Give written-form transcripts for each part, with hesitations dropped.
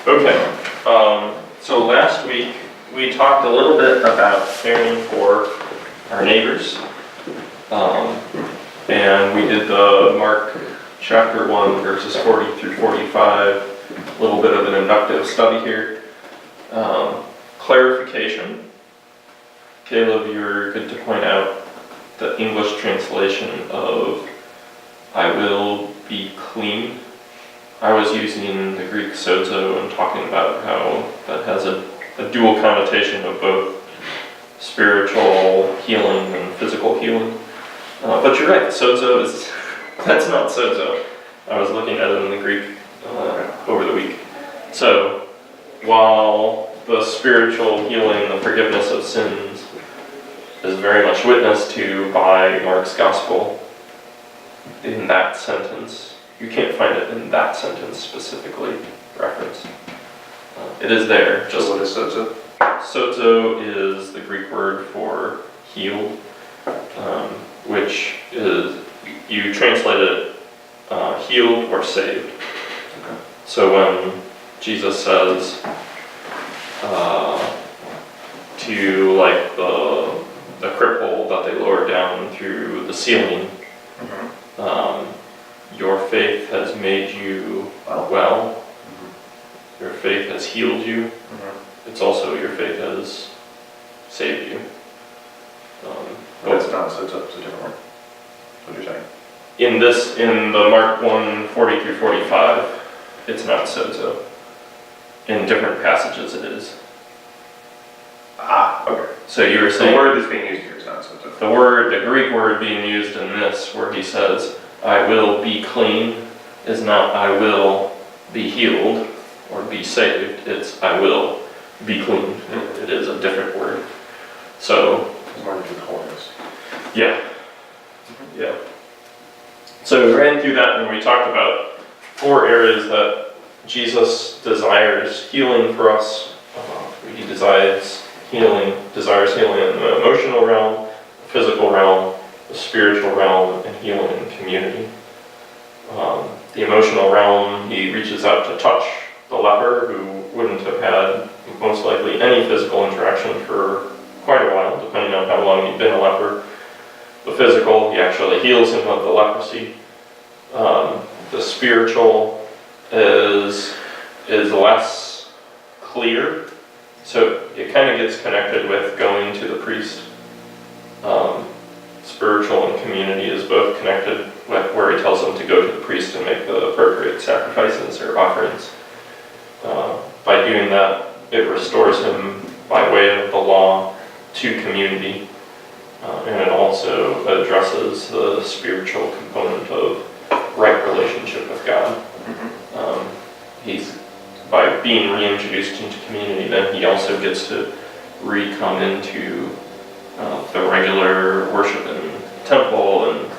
Okay, so last week we talked a little bit about caring for our neighbors. And we did the Mark chapter 1 verses 40 through 45, a little bit of an inductive study here. Clarification. Caleb, you were good to point out the English translation of I will be clean. I was using the Greek sozo and talking about how that has a dual connotation of both spiritual healing and physical healing. But you're right, sozo is, that's not sozo. I was looking at it in the Greek over the week. So, while the spiritual healing, the forgiveness of sins, is very much witnessed to by Mark's gospel in that sentence, you can't find it in that sentence specifically referenced. It is there. So what is sozo? Sozo is the Greek word for healed, which is, you translate it healed or saved. Okay. So when Jesus says to like the cripple that they lowered down through the ceiling, your faith has made you well. Your faith has healed you. It's also your faith has saved you. But it's not sozo, it's a different word. That's what you're saying. In the Mark 1, 40 through 45, it's not sozo. In different passages it is. Okay. So you were saying the word that's being used here is not sozo. The Greek word being used in this, where he says, I will be clean, is not I will be healed or be saved. It's I will be clean. It is a different word. So, It's more than just wholeness. yeah. Yeah. So we ran through that and we talked about 4 areas that Jesus desires healing for us. He desires healing in the emotional realm, the physical realm, the spiritual realm, and healing in community. The emotional realm, he reaches out to touch the leper who wouldn't have had most likely any physical interaction for quite a while, depending on how long he'd been a leper. The physical, he actually heals him of the leprosy. The spiritual is less clear, so it kind of gets connected with going to the priest. Spiritual and community is both connected with where he tells them to go to the priest and make the appropriate sacrifices or offerings. By doing that, it restores him by way of the law to community, and it also addresses the spiritual component of right relationship with God. He's, by being reintroduced into community, then he also gets to re-come into the regular worship in the temple and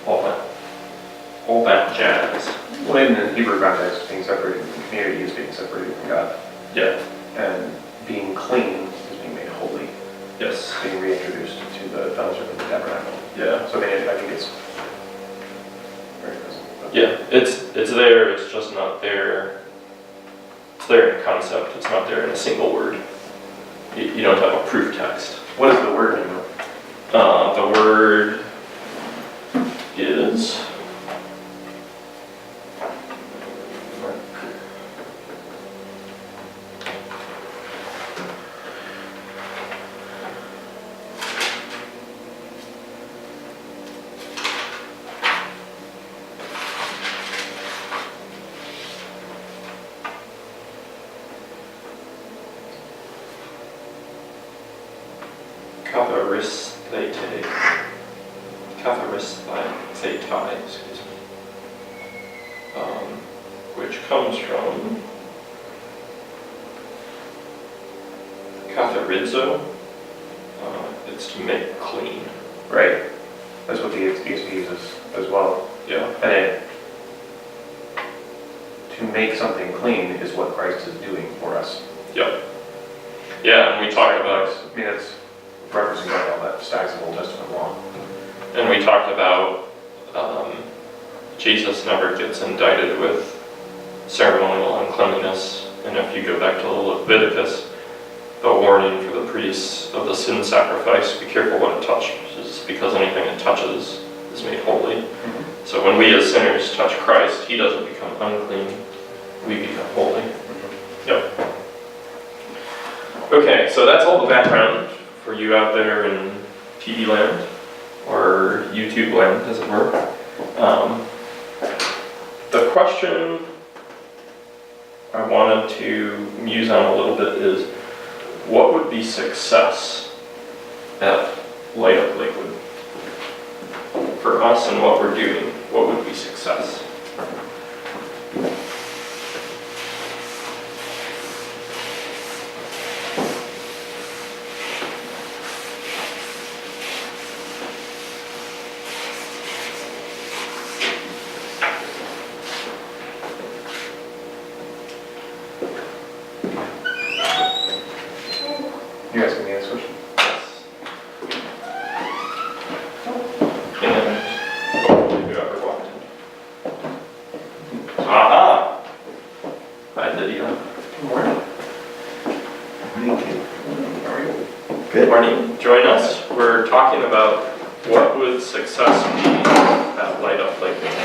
all that jazz. Well, in the Hebrew context, being separated from the community is being separated from God. Yeah. And being clean is being made holy. Yes. Being reintroduced to the fellowship of the tabernacle. Yeah. So I think it's very present. Yeah, it's there, it's just not there. It's there in concept, it's not there in a single word. You don't have a proof text. What is the word mean? The word is katharisthetai, excuse me, which comes from katharizo. It's to make clean. Right. That's what the ESV uses as well. Yeah. And to make something clean is what Christ is doing for us. Yep. Yeah, and we talked about. I mean, it's referencing like all that stacks of Old Testament law. And we talked about Jesus never gets indicted with ceremonial uncleanliness, And if you go back to Leviticus, the warning for the priests of the sin sacrifice, be careful what it touches, because anything it touches is made holy. So when we as sinners touch Christ, he doesn't become unclean, we become holy. Yep. Okay, so that's all the background for you out there in TV land, or YouTube land, as it were. The question I wanted to muse on a little bit is, what would be success at Light Up Lakewood? For us and what we're doing, what would be success? You asking me this question? And whoever walked in. Aha! Hi, Lydia. Good morning. How are you? Good morning. Join us. We're talking about what would success be at Light Up Lakewood.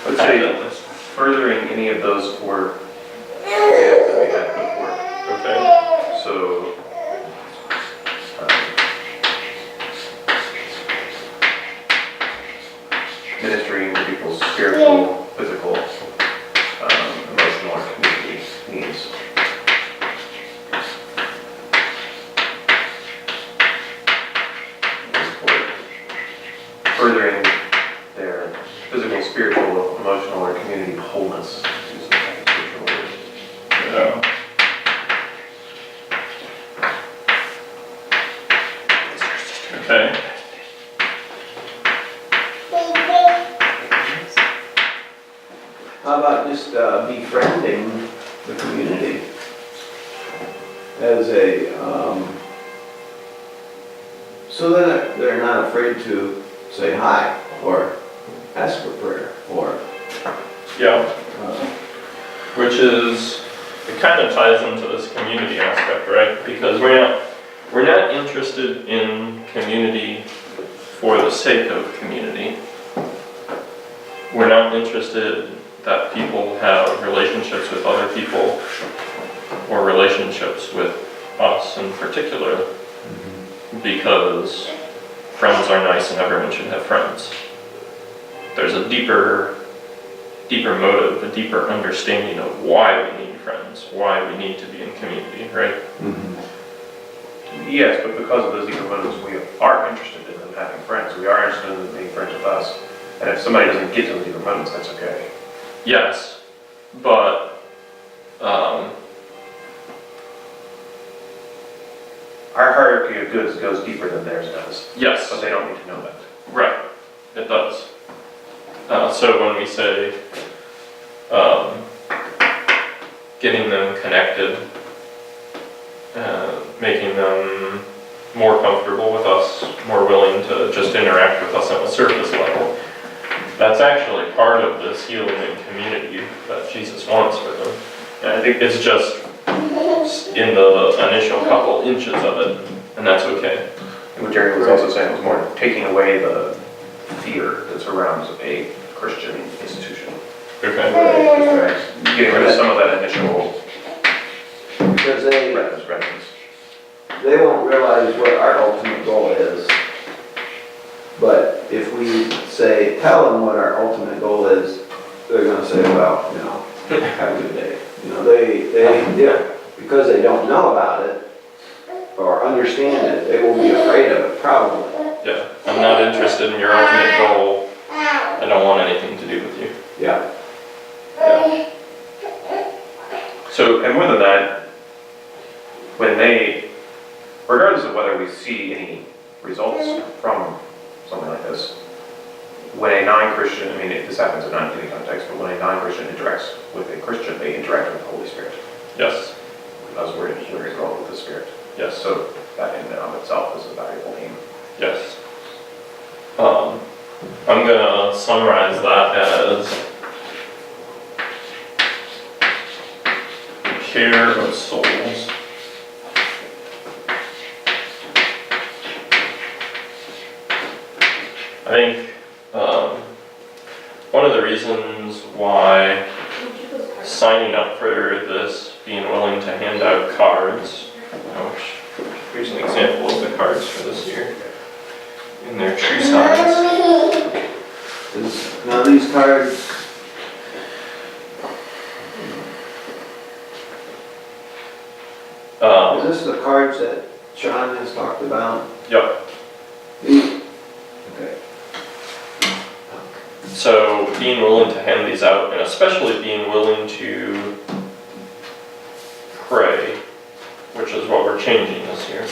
Let's say furthering any of those four ideas that we had before. Okay. So, ministering to people's spiritual, physical, emotional, and community needs. Furthering their physical, spiritual, emotional, or community wholeness. Use some kind of spiritual word. Yeah. Okay. How about just befriending the community as a, so that they're not afraid to say hi or ask for prayer or. Yeah. Which is, it kind of ties into this community aspect, right? Because we're not interested in community for the sake of community. We're not interested that people have relationships with other people or relationships with us in particular, because friends are nice and everyone should have friends. There's a deeper motive, a deeper understanding of why we need friends, why we need to be in community, right? Yes, but because of those deeper motives, we are interested in them having friends. We are interested in them being friends with us. And if somebody doesn't get to those deeper motives, that's okay. Yes, but Our hierarchy of goods goes deeper than theirs does. yes, But they don't need to know that. right, it does. So when we say getting them connected, making them more comfortable with us, more willing to just interact with us on a surface level, that's actually part of this healing and community that Jesus wants for them. And I think it's just in the initial couple inches of it, and that's okay. And what Jerry was also saying was more taking away the fear that surrounds a Christian institution. Okay. Getting rid of some of that initial Because they reticence. won't realize what our ultimate goal is. But if we say, tell them what our ultimate goal is, they're gonna say, well, you know, have a good day. You know, yeah, because they don't know about it or understand it, they will be afraid of it, probably. Yeah, I'm not interested in your ultimate goal. I don't want anything to do with you. Yeah. Yeah. So, and more than that, when they, regardless of whether we see any results from something like this, when a non-Christian, I mean, this happens in not any context, but when a non-Christian interacts with a Christian, they interact with the Holy Spirit. Yes, Because we're in healing as well with the Spirit. yes. So that in and of itself is a valuable aim. Yes. I'm gonna summarize that as care of souls. I think one of the reasons why signing up for this, being willing to hand out cards, here's an example of the cards for this year, in their true size. Now these cards, is this the cards that Sean has talked about? Yep. Okay. So being willing to hand these out, and especially being willing to pray, which is what we're changing this year.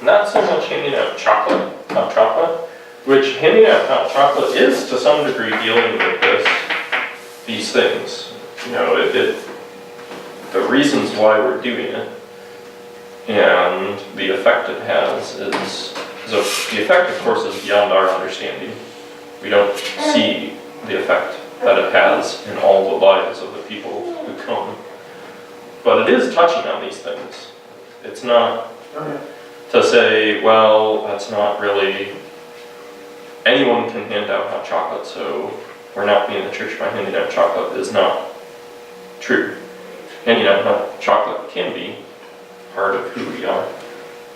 Not so much handing out hot chocolate, which handing out hot chocolate is to some degree dealing with these things. You know, the reasons why we're doing it, and the effect it has is the effect, of course, is beyond our understanding. We don't see the effect that it has in all the lives of the people who come. But it is touching on these things. It's not to say, well, that's not really, anyone can hand out hot chocolate, so we're not being the church by handing out chocolate is not true. Handing out hot chocolate can be part of who we are.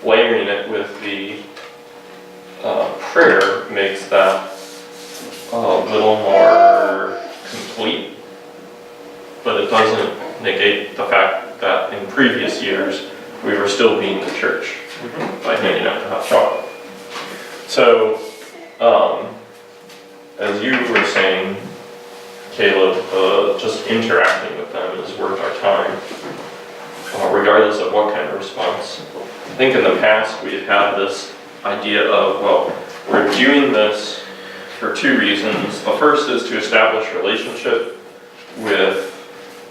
Layering it with the prayer makes that a little more complete, but it doesn't negate the fact that in previous years we were still being the church by handing out the hot chocolate. So, as you were saying, Caleb, just interacting with them is worth our time, regardless of what kind of response. I think in the past we've had this idea of, well, we're doing this for two reasons. The first is to establish relationship with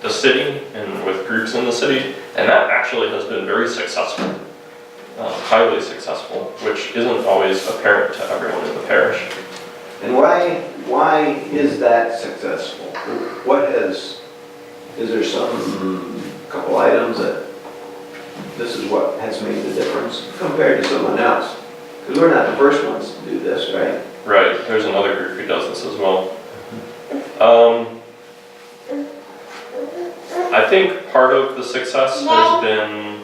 the city and with groups in the city, and that actually has been very successful, highly successful, which isn't always apparent to everyone in the parish. And why is that successful? Is there some couple items that this is what has made the difference compared to someone else? Because we're not the first ones to do this, right? Right, there's another group who does this as well. I think part of the success has been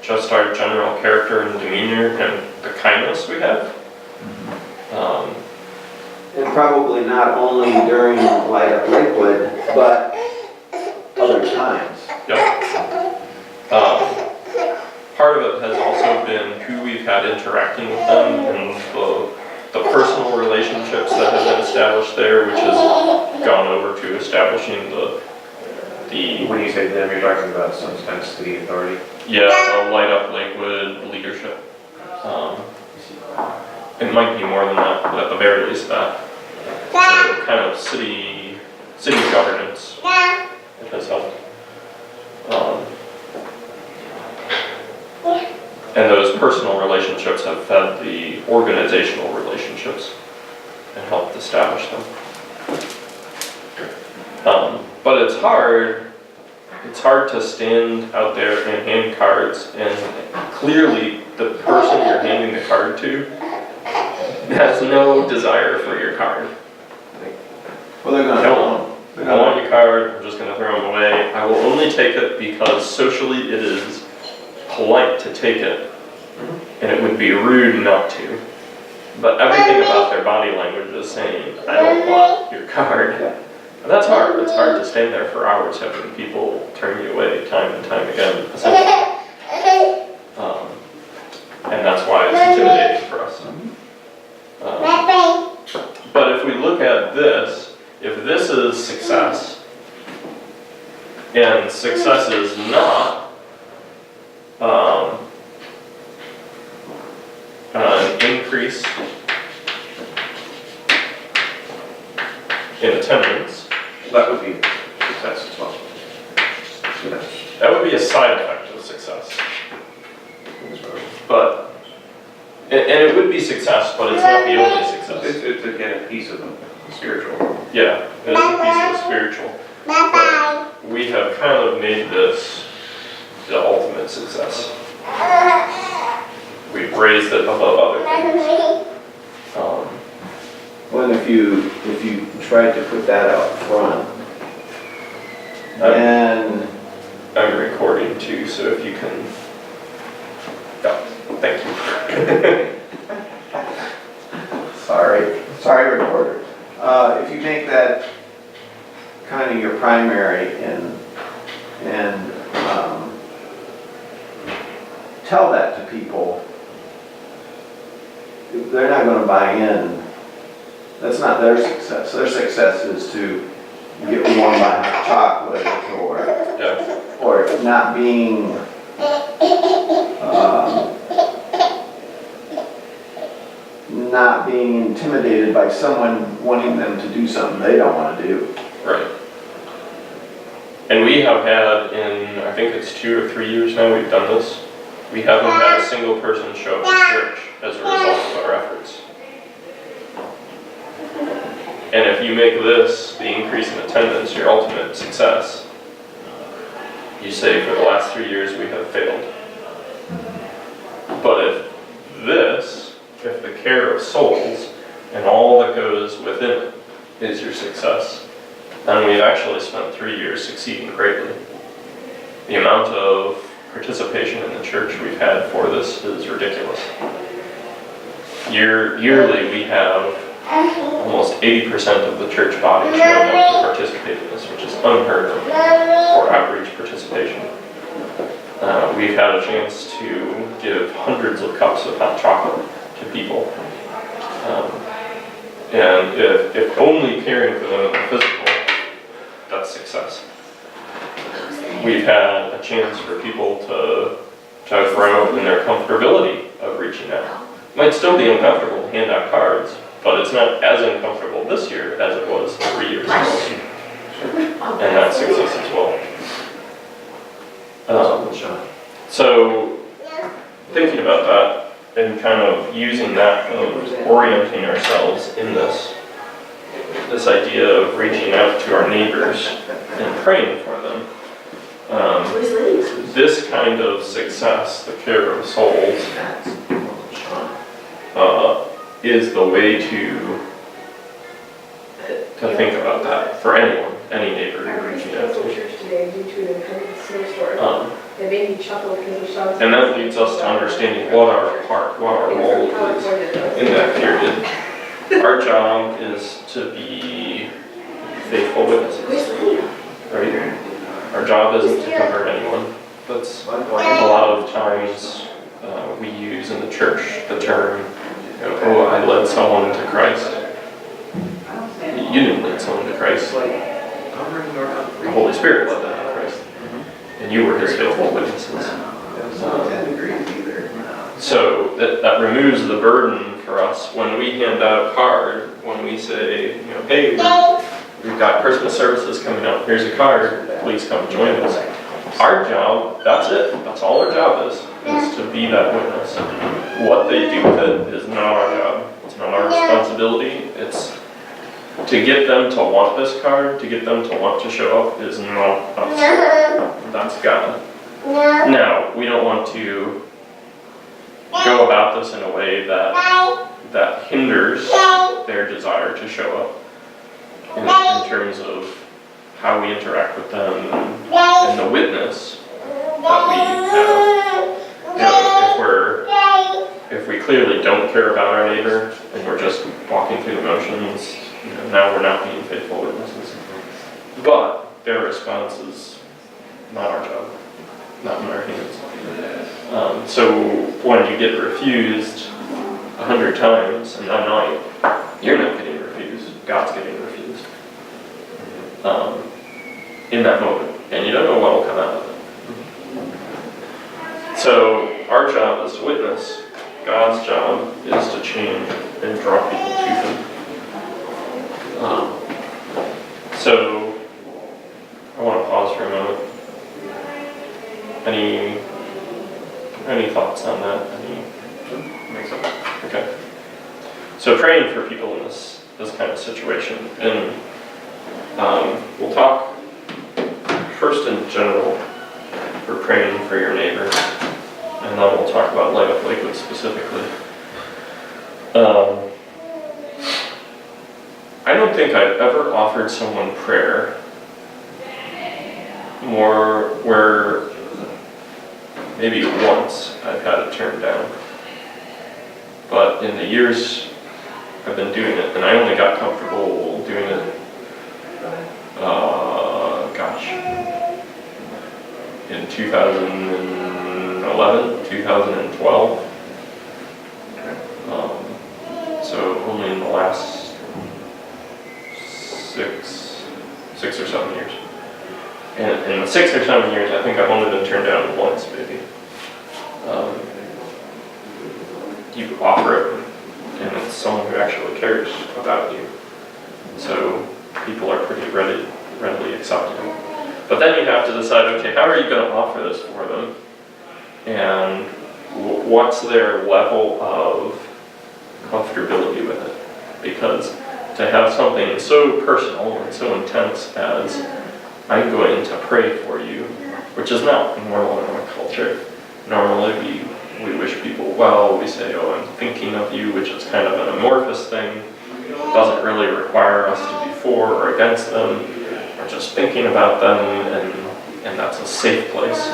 just our general character and demeanor and the kindness we have. And probably not only during Light Up Lakewood, but other times. Yep. Part of it has also been who we've had interacting with them and the personal relationships that have been established there, which has gone over to establishing the When you say them, you're talking about sometimes city authority? Yeah, the Light Up Lakewood leadership. It might be more than that, but at the very least that. So kind of city governance, it has helped. And those personal relationships have fed the organizational relationships and helped establish them. But it's hard to stand out there and hand cards, and clearly the person you're handing the card to has no desire for your card. Well, they're gonna I want your card, I'm just gonna throw them away. I will only take it because socially it is polite to take it, and it would be rude not to. But everything about their body language is saying, I don't want your card. And that's hard. It's hard to stand there for hours having people turn you away time and time again, essentially. And that's why it's intimidating for us. But if we look at this, if this is success, and success is not an increase in attendance, That would be success as well. that would be a side effect of success. But, and it would be success, but it's not the only success. It's again a piece of the spiritual. Yeah, it is a piece of the spiritual. But we have kind of made this the ultimate success. We've raised it above other things. Well, if you tried to put that out front, and I'm recording too, so if you can, yeah, thank you. sorry recorder. If you make that kind of your primary and tell that to people, they're not going to buy in. That's not their success. Their success is to get warm by hot chocolate or not being intimidated by someone wanting them to do something they don't want to do. Right. And we have had in, I think it's 2 or 3 years now we've done this, we haven't had a single person show up to church as a result of our efforts. And if you make this the increase in attendance your ultimate success, you say for the last 3 years we have failed. But if the care of souls and all that goes within it is your success, then we've actually spent 3 years succeeding greatly. The amount of participation in the church we've had for this is ridiculous. Yearly we have almost 80% of the church body showing up to participate in this, which is unheard of for outreach participation. We've had a chance to give hundreds of cups of hot chocolate to people. And if only caring for them in the physical, that's success. We've had a chance for people to grow in their comfortability of reaching out. It might still be uncomfortable to hand out cards, but it's not as uncomfortable this year as it was 3 years ago. And that's success as well. So, thinking about that and kind of using that of orienting ourselves in this idea of reaching out to our neighbors and praying for them. This kind of success, the care of souls, is the way to think about that for anyone, any neighbor you're reaching out to. And that leads us to understanding what our role is in that period. Our job is to be faithful witnesses, right? Our job isn't to convert anyone. That's a lot of times we use in the church the term, oh, I led someone to Christ. You didn't lead someone to Christ. The Holy Spirit led them to Christ. And you were his faithful witnesses. So that removes the burden for us when we hand out a card, when we say, hey, we've got Christmas services coming up, here's a card, please come join us. Our job, that's it, that's all our job is to be that witness. What they do with it is not our job, it's not our responsibility, it's to get them to want this card, to get them to want to show up is not us, that's God. Now, we don't want to go about this in a way that hinders their desire to show up in terms of how we interact with them and the witness that we have. If we clearly don't care about our neighbor and we're just walking through the motions, now we're not being faithful witnesses. But their response is not our job, not in our hands. So when you get refused 100 times in that night, you're not getting refused, God's getting refused in that moment, and you don't know what will come out of it. So our job is to witness, God's job is to change and draw people to him. So I want to pause for a moment. Any Any thoughts on that? Makes sense. Okay. So praying for people in this kind of situation, and we'll talk first in general for praying for your neighbor, and then we'll talk about Light Up Lakewood specifically. I don't think I've ever offered someone prayer more where maybe once I've had it turned down. But in the years I've been doing it, and I only got comfortable doing it, in 2011, 2012. So only in the last six or 7 years. And in the 6 or 7 years, I think I've only been turned down once, maybe. You offer it, and it's someone who actually cares about you. So people are pretty readily accepting. But then you have to decide, okay, how are you going to offer this for them? And what's their level of comfortability with it? Because to have something so personal and so intense as, I'm going to pray for you, which is not normal in our culture. Normally we wish people well, we say, oh, I'm thinking of you, which is kind of an amorphous thing. It doesn't really require us to be for or against them. We're just thinking about them, and that's a safe place.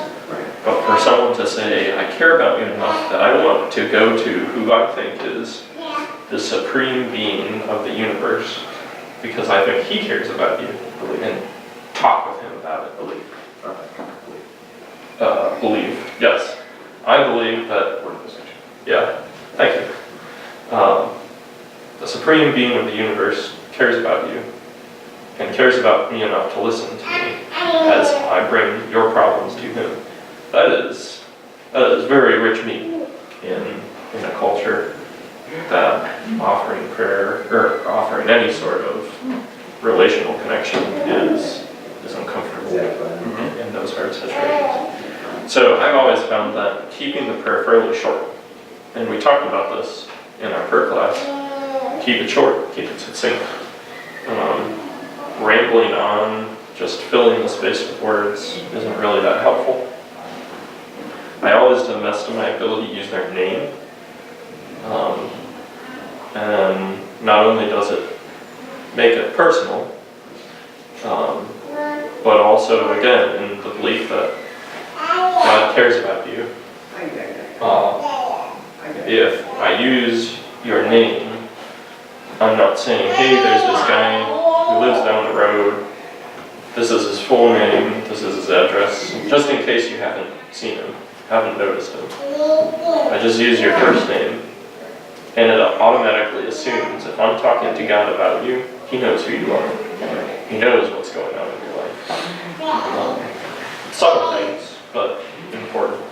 But for someone to say, I care about you enough that I want to go to who I think is the supreme being of the universe, because I think he cares about you, and talk with him about it. Believe. Yes. I believe that, yeah, thank you. The supreme being of the universe cares about you, and cares about me enough to listen to me as I bring your problems to him. That is very rich meat in a culture that offering prayer, or offering any sort of relational connection is uncomfortable in those hard situations. So I've always found that keeping the prayer fairly short, and we talked about this in our prayer class, keep it short, keep it succinct. Rambling on, just filling the space with words isn't really that helpful. I always, to the best of my ability, use their name. And not only does it make it personal, but also, again, in the belief that God cares about you. If I use your name, I'm not saying, hey, there's this guy who lives down the road, this is his full name, this is his address, just in case you haven't seen him, haven't noticed him. I just use your first name, and it automatically assumes if I'm talking to God about you, he knows who you are. He knows what's going on in your life. Subtle things, but important.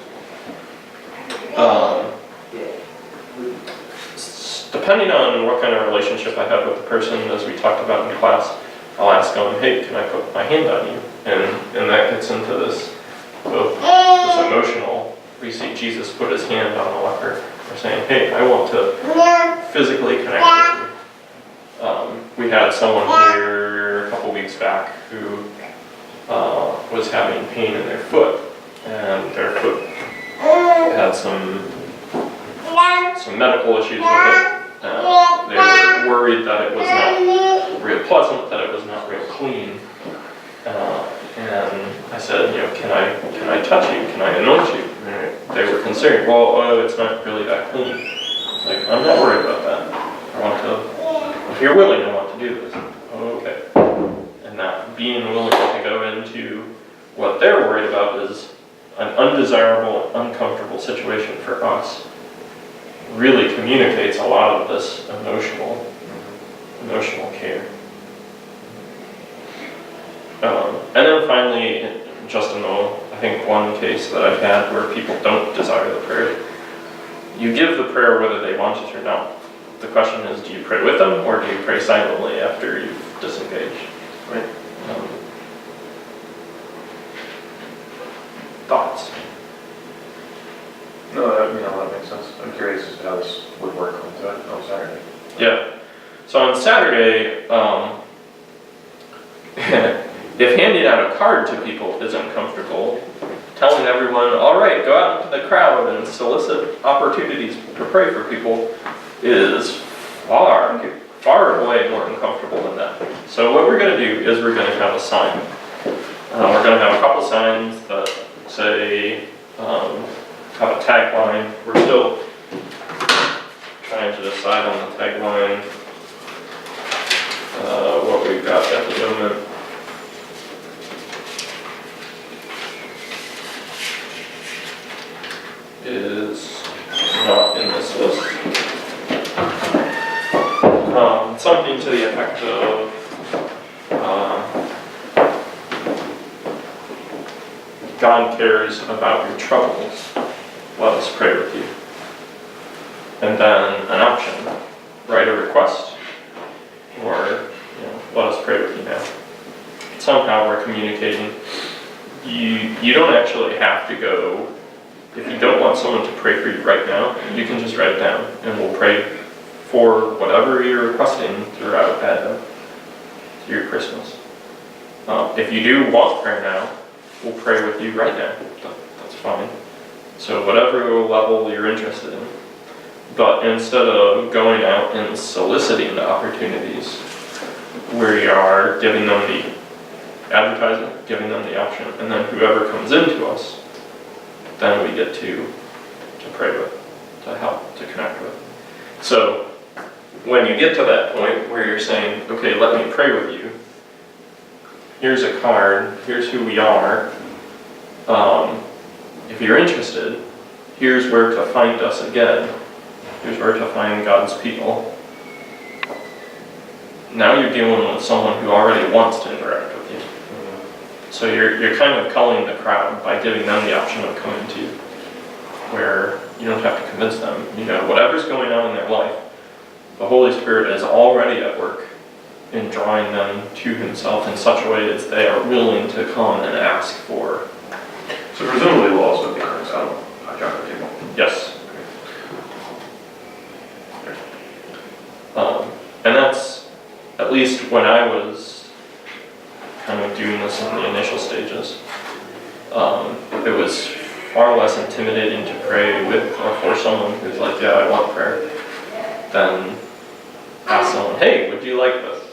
Depending on what kind of relationship I have with the person, as we talked about in class, I'll ask them, hey, can I put my hand on you? And that gets into this emotional. We see Jesus put his hand on the leper. We're saying, hey, I want to physically connect with you. We had someone here a couple weeks back who was having pain in their foot, and their foot had some medical issues with it. They were worried that it was not real pleasant, that it was not real clean. And I said, can I touch you? Can I anoint you? And they were concerned. Well, it's not really that clean. Like, I'm not worried about that. If you're willing, I want to do this. Okay. And not being willing to go into what they're worried about is an undesirable, uncomfortable situation for us. Really communicates a lot of this emotional care. And then finally, just in I think one case that I've had where people don't desire the prayer, you give the prayer whether they want it or not. The question is, do you pray with them, or do you pray silently after you've disengaged? Right? Thoughts? No, I'm curious as to how this would work on Saturday. Yeah. So on Saturday, if handing out a card to people is uncomfortable, telling everyone, all right, go out into the crowd and solicit opportunities to pray for people is far away more uncomfortable than that. So what we're going to do is we're going to have a sign. We're going to have a couple signs that say, have a tagline. We're still trying to decide on the tagline, what we've got at the moment. Is not in this list. Something to the effect of God cares about your troubles. Let us pray with you. And then an option, write a request, or let us pray with you now. Somehow we're communicating. You don't actually have to go. If you don't want someone to pray for you right now, you can just write it down, and we'll pray for whatever you're requesting throughout Advent, through Christmas. If you do want prayer now, we'll pray with you right now. That's fine. So whatever level you're interested in. But instead of going out and soliciting the opportunities, we are giving them the advertising, giving them the option, and then whoever comes into us, then we get to pray with, to help, to connect with. So when you get to that point where you're saying, okay, let me pray with you, here's a card, here's who we are, if you're interested, here's where to find us again, here's where to find God's people. Now you're dealing with someone who already wants to interact with you. So you're kind of culling the crowd by giving them the option of coming to you, where you don't have to convince them. Whatever's going on in their life, the Holy Spirit is already at work in drawing them to Himself in such a way as they are willing to come and ask for. So presumably we'll also be cards out of a chocolate table. Yes. And that's, at least when I was kind of doing this in the initial stages, it was far less intimidating to pray with or for someone who's like, yeah, I want prayer, than ask someone, hey, would you like this?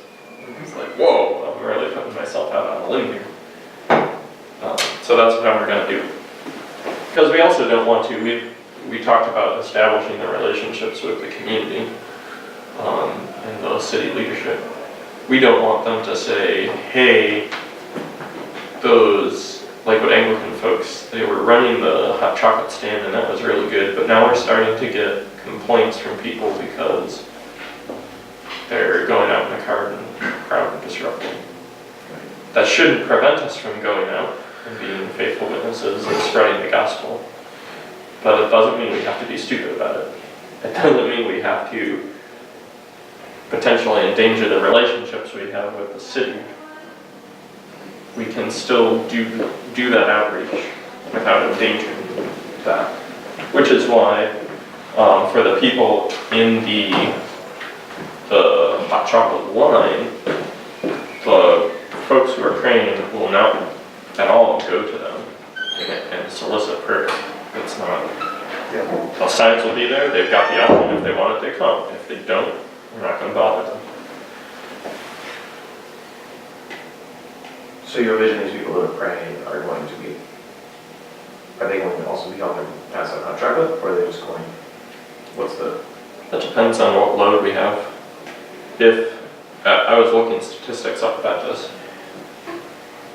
It's like, whoa, I'm really putting myself out on a limb here. So that's what we're going to do. Because we also don't want to, we talked about establishing the relationships with the community and the city leadership. We don't want them to say, hey, those Lakewood Anglican folks, they were running the hot chocolate stand and that was really good, but now we're starting to get complaints from people because they're going out in the crowd and disrupting. That shouldn't prevent us from going out and being faithful witnesses and spreading the gospel. But it doesn't mean we have to be stupid about it. It doesn't mean we have to potentially endanger the relationships we have with the city. We can still do that outreach without endangering that. Which is why, for the people in the hot chocolate line, the folks who are trained will not at all go to them and solicit prayer. It's not. Yeah. The signs will be there. They've got the option. If they want it, they come. If they don't, we're not going to bother them. So your vision, these people that are praying are going to be, are they going to also be on their pass out hot chocolate, or are they just going, what's the? That depends on what load we have. If, I was looking statistics up about this.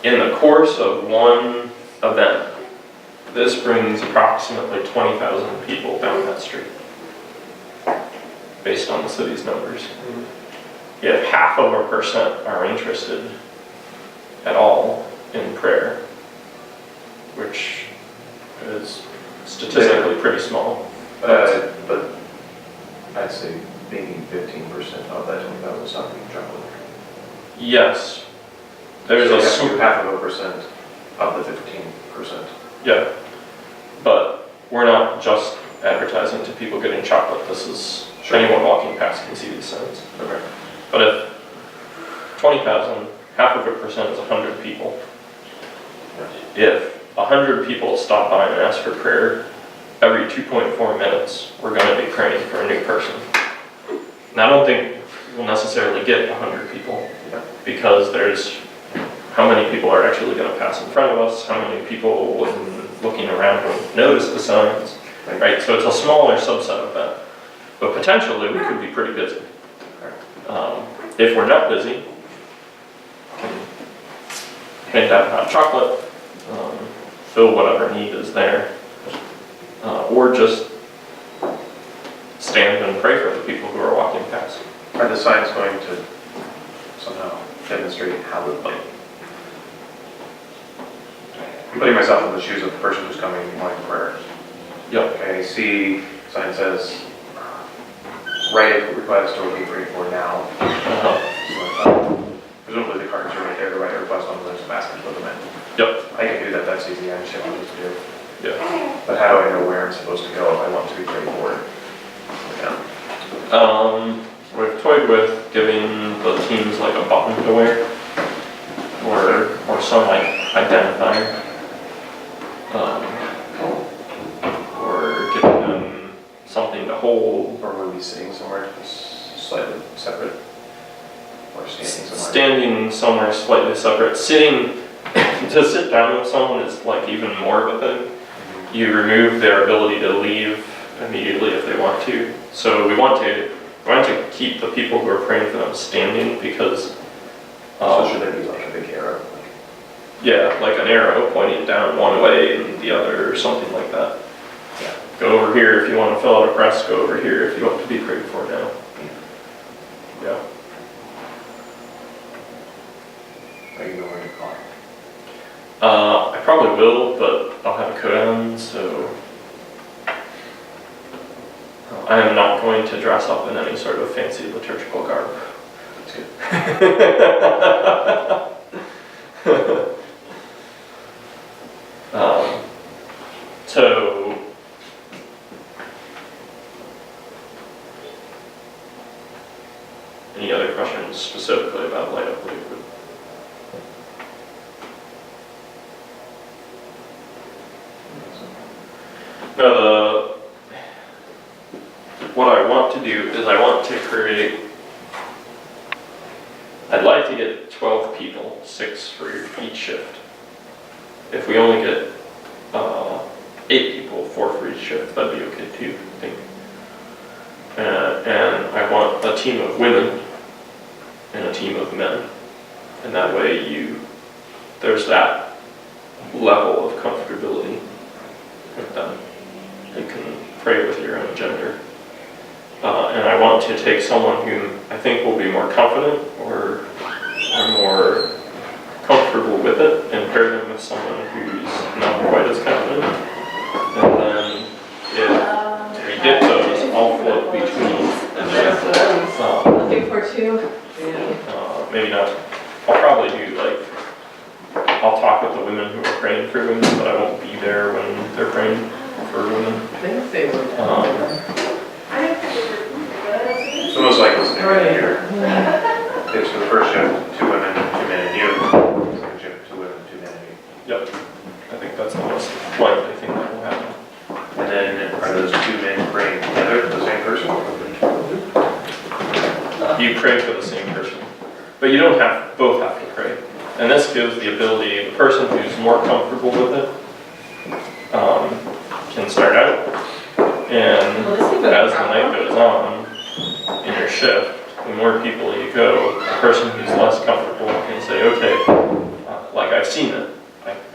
In the course of one event, this brings approximately 20,000 people down that street, based on the city's numbers. If 0.5% are interested at all in prayer, which is statistically pretty small. But I'd say maybe 15% of that 20,000 is not being chocolate. Yes. There's So you a have to do 0.5% of the 15%. Yeah, but we're not just advertising to people getting chocolate. This is, anyone walking past can see these signs. Okay. But if 20,000, half of a percent is 100 people. If 100 people stop by and ask for prayer, every 2.4 minutes, we're going to be praying for a new person. And I don't think we'll necessarily get 100 people, because there's how many people are actually going to pass in front of us, how many people, when looking around, will notice the signs, right? So it's a smaller subset of that. But potentially, we could be pretty busy. If we're not busy, we can hand out hot chocolate, fill whatever need is there, or just stand and pray for the people who are walking past. Are the signs going to somehow demonstrate how to play? I'm putting myself in the shoes of the person who's coming and wanting prayer. Yep. Okay, see, sign says, write a request or be prayed for now. Presumably the cards are right there to write a request on the list of baskets with them in. Yep. I can do that, that's easy, I understand what I need to do. Yeah. But how do I know where I'm supposed to go if I want to be prayed for? Yeah. We've toyed with giving the teams like a button to wear, or some like identifier, or giving them something to hold. Or will we be sitting somewhere slightly separate? Or standing somewhere? Standing somewhere slightly separate. Sitting, to sit down with someone is like even more of a thing. You remove their ability to leave immediately if they want to. So we want to keep the people who are praying for them standing, because So should there be like a big arrow? yeah, like an arrow pointing down one way and the other, or something like that. Yeah. Go over here if you want to fill out a request, go over here if you want to be prayed for now. Yeah. Are you going to call? I probably will, but I'll have a coat on, so I am not going to dress up in any sort of fancy liturgical garb. That's good. So any other questions specifically about Light Up Lakewood? No, what I want to do is I want to create, I'd like to get 12 people, 6 for each shift. If we only get 8 people, 4 for each shift, that'd be okay too, I think. And I want a team of women and a team of men. And that way there's that level of comfortability with them. You can pray with your own gender. And I want to take someone who I think will be more confident or more comfortable with it, and pair them with someone who's not quite as confident. And then if we get those, I'll flip between. Looking for two. Maybe not. I'll probably do I'll talk with the women who are praying for women, but I won't be there when they're praying for women. I think they were. It's almost like listening to here. It's for the first shift, 2 women, 2 men, and you. Second shift, 2 women, 2 men, and you. Yep. I think that's the most likely thing that will happen. And then are those 2 men praying together for the same person? You pray for the same person, but you don't both have to pray. And this gives the ability, the person who's more comfortable with it can start out, and as the night goes on in your shift, the more people you go, the person who's less comfortable can say, okay, like I've seen it,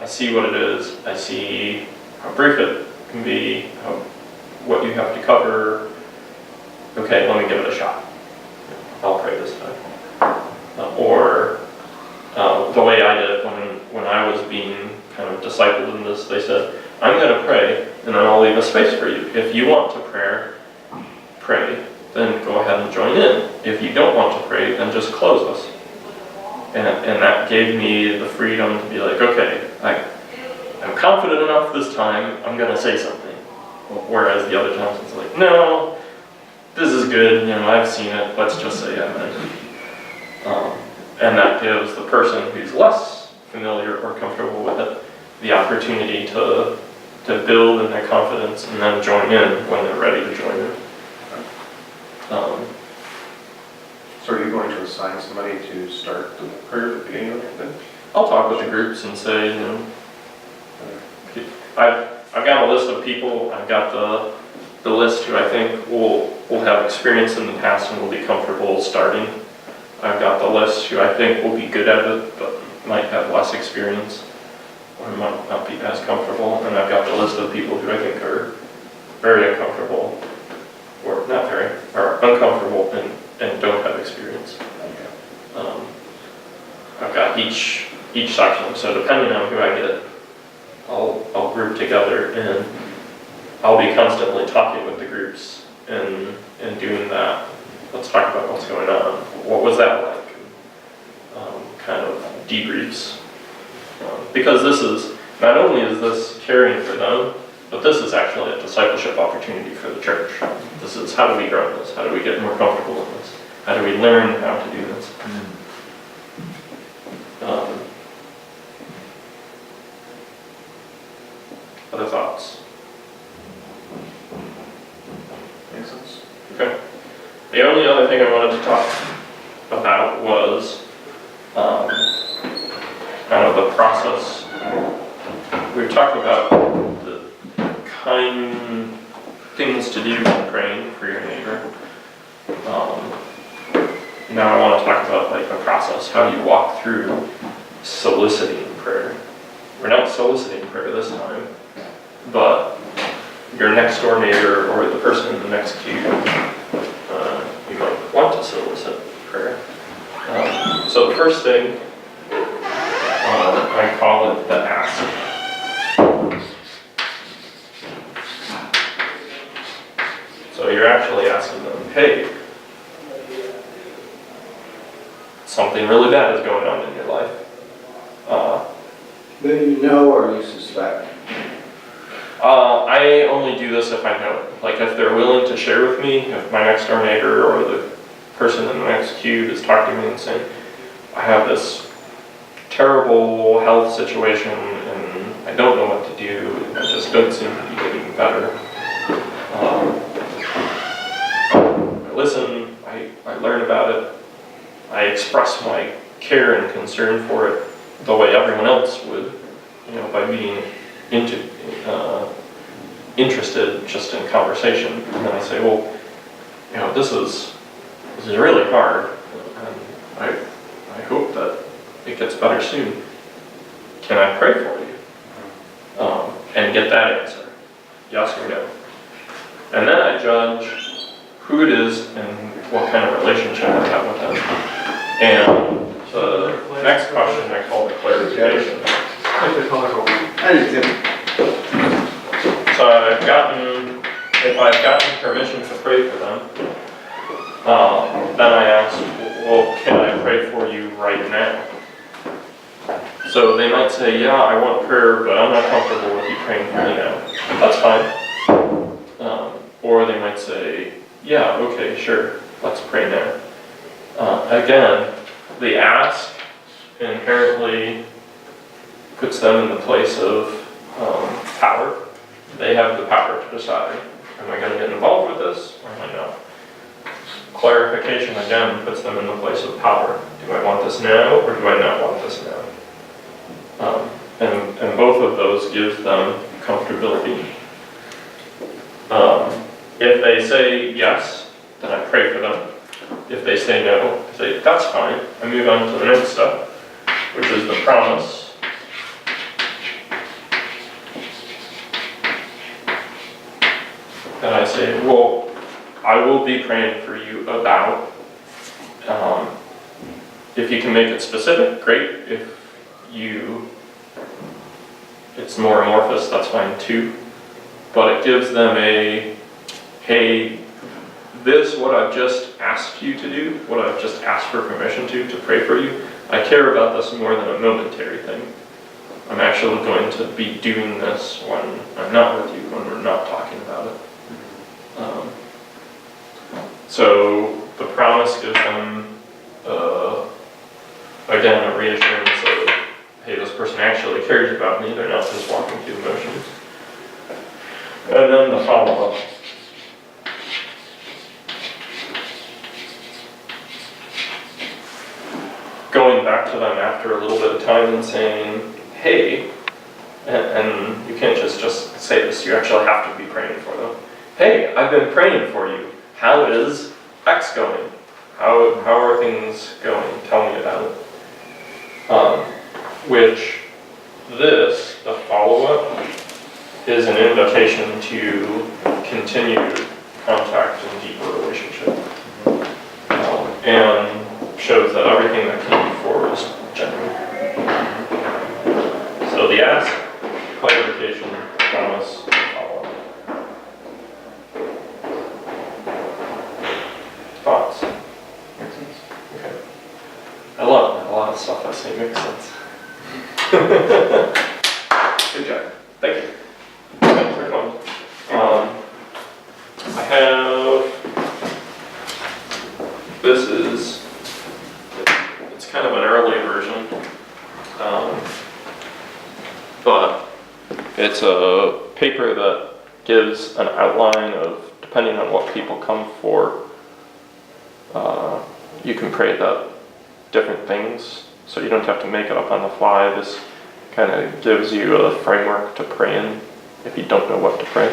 I see what it is, I see how brief it can be, what you have to cover, okay, let me give it a shot. I'll pray this time. The way I did it when I was being kind of discipled in this, they said, I'm going to pray, and then I'll leave a space for you. If you want to pray, then go ahead and join in. If you don't want to pray, then just close us. And that gave me the freedom to be like, okay, I'm confident enough this time, I'm going to say something. Whereas the other times it's like, no, this is good, I've seen it, let's just say amen. And that gives the person who's less familiar or comfortable with it the opportunity to build in their confidence and then join in when they're ready to join in. So are you going to assign somebody to start the prayer at the beginning of the thing? I'll talk with the groups and say, I've got a list of people, I've got the list who I think will have experience in the past and will be comfortable starting. I've got the list who I think will be good at it, but might have less experience, or might not be as comfortable. And I've got the list of people who I think are very uncomfortable, or not very, are uncomfortable and don't have experience. I've got each section, so depending on who I get, I'll group together, and I'll be constantly talking with the groups and doing that. Let's talk about what's going on. What was that like? Kind of debriefs. Because this is, not only is this caring for them, but this is actually a discipleship opportunity for the church. This is, how do we grow in this? How do we get more comfortable in this? How do we learn how to do this? Other thoughts? Makes sense. Okay. The only other thing I wanted to talk about was kind of the process. We've talked about the kind things to do when praying for your neighbor. Now I want to talk about like the process, how you walk through soliciting prayer. We're not soliciting prayer this time, but your next door neighbor or the person in the next queue, you might want to solicit prayer. So the first thing, I call it the ask. So you're actually asking them, hey, something really bad is going on in your life. Do you know or you suspect? I only do this if I know it. Like if they're willing to share with me, if my next door neighbor or the person in the next queue is talking to me and saying, I have this terrible health situation and I don't know what to do, and I just don't seem to be getting better. I listen, I learn about it, I express my care and concern for it the way everyone else would, by being interested just in conversation. And then I say, well, this is really hard, and I hope that it gets better soon. Can I pray for you? And get that answer, yes or no. And then I judge who it is and what kind of relationship I have with them. And the next question I call the clarification. I do too. So if I've gotten permission to pray for them, then I ask, well, can I pray for you right now? So they might say, yeah, I want prayer, but I'm not comfortable with you praying for me now. That's fine. Or they might say, yeah, okay, sure, let's pray now. Again, the ask inherently puts them in the place of power. They have the power to decide, am I going to get involved with this or am I not? Clarification again puts them in the place of power. Do I want this now or do I not want this now? And both of those give them comfortability. If they say yes, then I pray for them. If they say no, I say that's fine. I move on to the next step, which is the promise. And I say, well, I will be praying for you about, if you can make it specific, great. If it's more amorphous, that's fine too. But it gives them a, hey, what I've just asked you to do, what I've just asked for permission to pray for you, I care about this more than a momentary thing. I'm actually going to be doing this when I'm not with you, when we're not talking about So the promise gives them, again, a reassurance of, hey, this person actually cares about me, they're not just walking through the motions. And then the follow-up. Going back to them after a little bit of time and saying, hey, and you can't just say this, you actually have to be praying for them. Hey, I've been praying for you. How is X going? How are things going? Tell me about it. Which the follow-up, is an invitation to continued contact and deeper relationship. And shows that everything that came before is genuine. So the ask, clarification, promise, follow-up. Thoughts? Makes sense? Okay. I love a lot of stuff I say makes sense. Good job. Thank you. Thanks for coming. I have, it's kind of an early version, but it's a paper that gives an outline of, depending on what people come for, you can pray that different things, so you don't have to make it up on the fly. This kind of gives you a framework to pray in if you don't know what to pray.